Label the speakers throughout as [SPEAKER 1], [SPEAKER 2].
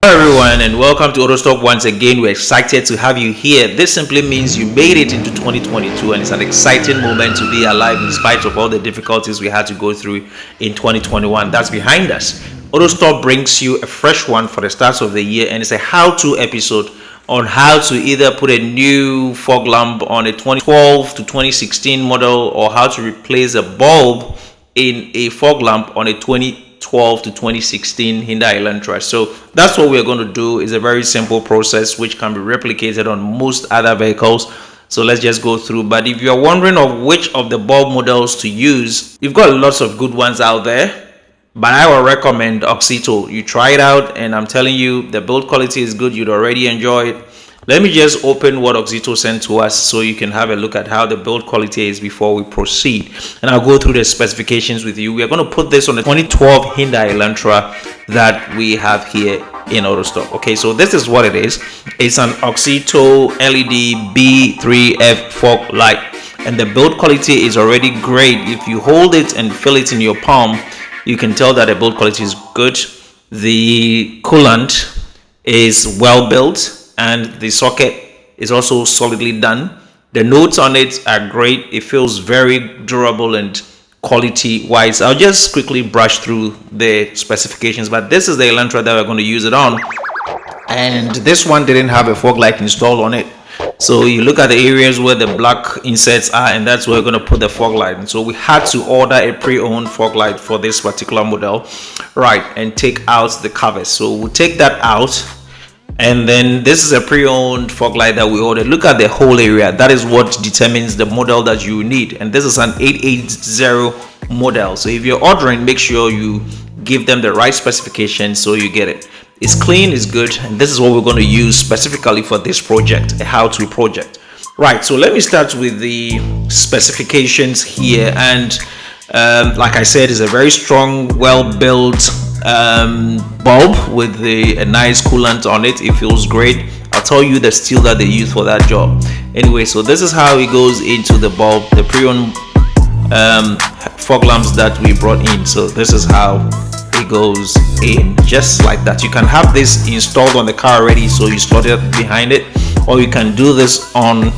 [SPEAKER 1] Hello everyone and welcome to Autostop once again. We're excited to have you here. This simply means you made it into 2022 and it's an exciting moment to be alive in spite of all the difficulties we had to go through in 2021. That's behind us. Autostop brings you a fresh one for the start of the year and it's a how-to episode on how to either put a new fog lamp on a 2012 to 2016 model or how to replace a bulb in a fog lamp on a 2012 to 2016 Hyundai Elantra. So that's what we're going to do. Is a very simple process which can be replicated on most other vehicles. So let's just go through. But if you're wondering of which of the bulb models to use, you've got lots of good ones out there. But I will recommend AUXITO. You try it out and I'm telling you the build quality is good. You'd already enjoy it. Let me just open what AUXITO sent to us so you can have a look at how the build quality is before we proceed. And I'll go through the specifications with you. We are going to put this on the 2012 Hyundai Elantra that we have here in Autostop. Okay, so this is what it is. It's an AUXITO LED B3F fog light. And the build quality is already great. If you hold it and feel it in your palm, you can tell that the build quality is good. The coolant is well built. And the socket is also solidly done. The notes on it are great. It feels very durable and quality wise. I'll just quickly brush through the specifications, but this is the Elantra that we're going to use it on, and this one didn't have a fog light installed on it. So you look at the areas where the black inserts are, and that's where we're going to put the fog light. And so we had to order a pre-owned fog light for this particular model, right, and take out the covers. So we'll take that out. And then this is a pre-owned fog light that we ordered. Look at the whole area. That is what determines the model that you need. And this is an 880 model. So if you're ordering, make sure you give them the right specifications so you get it. It's clean, it's good. And this is what we're going to use specifically for this project, a how-to project. Right, so let me start with the specifications here. And like I said, it's a very strong, well-built bulb with a nice coolant on it. It feels great. I'll tell you the steel that they use for that job. Anyway, so this is how it goes into the bulb, the pre-owned fog lamps that we brought in. So this is how it goes in, just like that. You can have this installed on the car already, so you slot it behind it, or you can do this on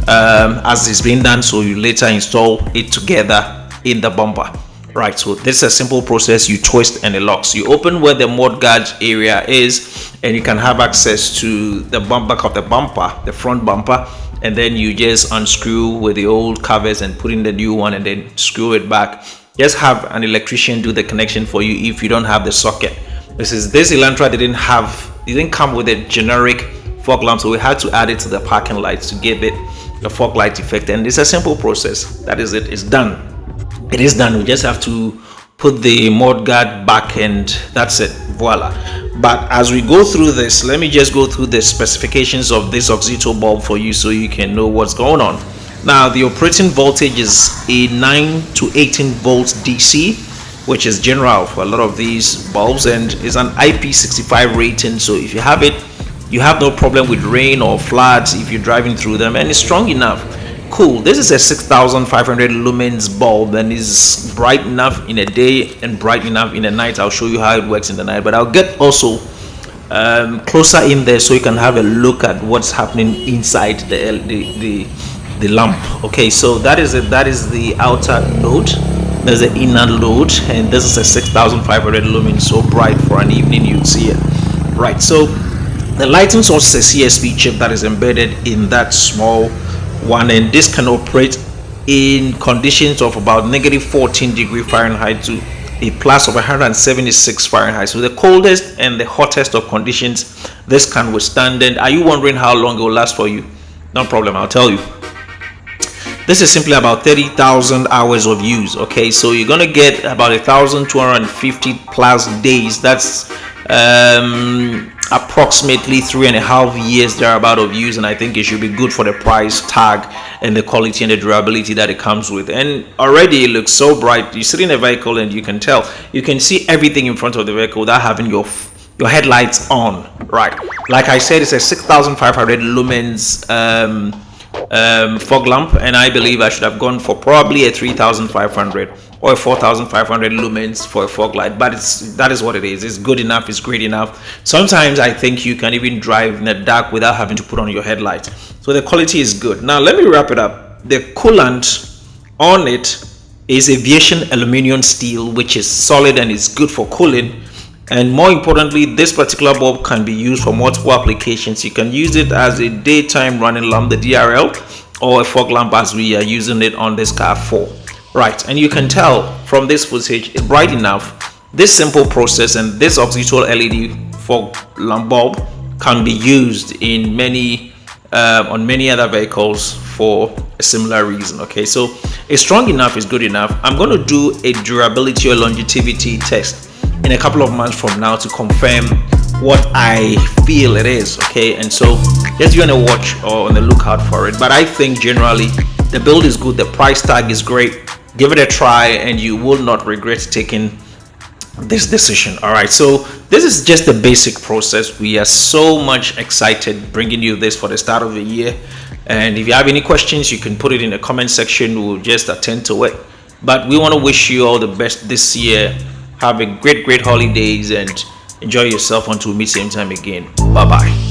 [SPEAKER 1] as it's being done, so you later install it together in the bumper. Right, so this is a simple process. You twist and it locks. You open where the mudguard area is, and you can have access to the back of the bumper, the front bumper, and then you just unscrew with the old covers and put in the new one and then screw it back. Just have an electrician do the connection for you if you don't have the socket. This Elantra didn't come with a generic fog lamp, so we had to add it to the parking lights to give it the fog light effect. And it's a simple process. That is it. It's done. It is done. We just have to put the mudguard back and that's it. Voila. But as we go through this, let me just go through the specifications of this AUXITO bulb for you so you can know what's going on. Now, the operating voltage is a 9 to 18 volts DC, which is general for a lot of these bulbs, and is an IP65 rating. So if you have it, you have no problem with rain or floods if you're driving through them, and it's strong enough. Cool. This is a 6500 lumens bulb and is bright enough in a day and bright enough in the night. I'll show you how it works in the night, but I'll get also closer in there so you can have a look at what's happening inside the lamp. Okay, so that is it. That is the outer node. There's the inner node, and this is a 6500 lumens, so bright for an evening you'd see it. Right, so the lighting source is a CSP chip that is embedded in that small one, and this can operate in conditions of about -14°F to a plus of 176 Fahrenheit. So the coldest and the hottest of conditions this can withstand. And are you wondering how long it will last for you? No problem, I'll tell you. This is simply about 30,000 hours of use. Okay, so you're gonna get about 1,250 plus days. That's approximately 3.5 years thereabout of use, and I think it should be good for the price tag and the quality and the durability that it comes with. And already it looks so bright. You sit in a vehicle and you can tell, you can see everything in front of the vehicle without having your headlights on. Right, like I said, it's a 6500 lumens fog lamp, and I believe I should have gone for probably a 3500 or a 4500 lumens for a fog light. But that is what it is. It's good enough. It's great enough. Sometimes I think you can even drive in the dark without having to put on your headlight. So the quality is good. Now let me wrap it up. The coolant on it is aviation aluminum steel, which is solid and is good for cooling. And more importantly, this particular bulb can be used for multiple applications. You can use it as a daytime running lamp, the DRL, or a fog lamp as we are using it on this car for. Right, and you can tell from this footage, it's bright enough. This simple process and this AUXITO LED fog lamp bulb can be used in many on many other vehicles for a similar reason. Okay, so it's strong enough, it's good enough. I'm going to do a durability or longevity test in a couple of months from now to confirm what I feel it is. Okay, and so just be on a watch or on the lookout for it. But I think generally the build is good, the price tag is great. Give it a try and you will not regret taking this decision. All right, so this is just the basic process. We are so much excited bringing you this for the start of the year, and if you have any questions, you can put it in the comment section. We'll just attend to it. But we want to wish you all the best this year. Have a great holidays and enjoy yourself until we meet same time again. Bye bye.